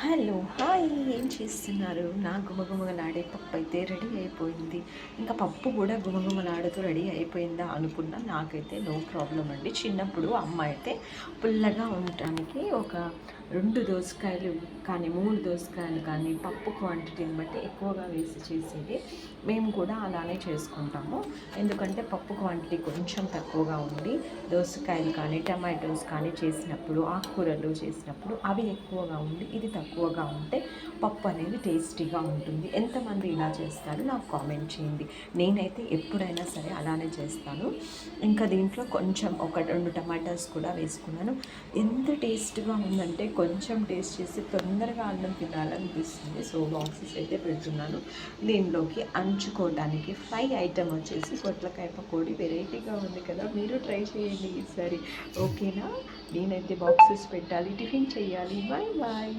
Hello hi, ఏం చేస్తున్నారు? నా గుమగుమలాడే పప్పు అయితే రెడీ అయిపోయింది. ఇంకా పప్పు కూడా గుమగుమలాడుతూ రెడీ అయిపోయిందా అనుకున్నా. నాకైతే నో ప్రాబ్లం అండి. చిన్నప్పుడు అమ్మ అయితే పుల్లగా ఉండటానికి ఒక 2 దోసకాయలు కానీ 3 దోసకాయలు కానీ పప్పు క్వాంటిటీని బట్టి ఎక్కువగా వేసి చేసేది. మేము కూడా అలానే చేసుకుంటాము. ఎందుకంటే పప్పు క్వాంటిటీ కొంచెం తక్కువగా ఉండి దోసకాయలు కానీ టమాటోస్ కానీ చేసినప్పుడు, ఆకుకూరలు చేసినప్పుడు అవి ఎక్కువగా ఉండి ఇది తక్కువగా ఉంటే పప్పు అనేది టేస్టీగా ఉంటుంది. ఎంతమంది ఇలా చేస్తారు నాకు కామెంట్ చేయండి. నేనైతే ఎప్పుడైనా సరే అలానే చేస్తాను. ఇంకా దీంట్లో కొంచెం ఒక 2 టమాటాస్ కూడా వేసుకున్నాను. ఎంత టేస్ట్గా ఉందంటే కొంచెం టేస్ట్ చేసి తొందరగా అన్నం తినాలనిపిస్తుంది. సో బాక్సెస్ అయితే పెడుతున్నాను. దీనిలోకి అంచుకోవడానికి ఫ్రై ఐటమ్ వచ్చేసి పొట్లకాయ పకోడీ వెరైటీగా ఉంది కదా, మీరు ట్రై చేయండి ఈసారి. ఓకేనా? నేనైతే బాక్సెస్ పెట్టాలి, టిఫిన్ చేయాలి. Bye bye.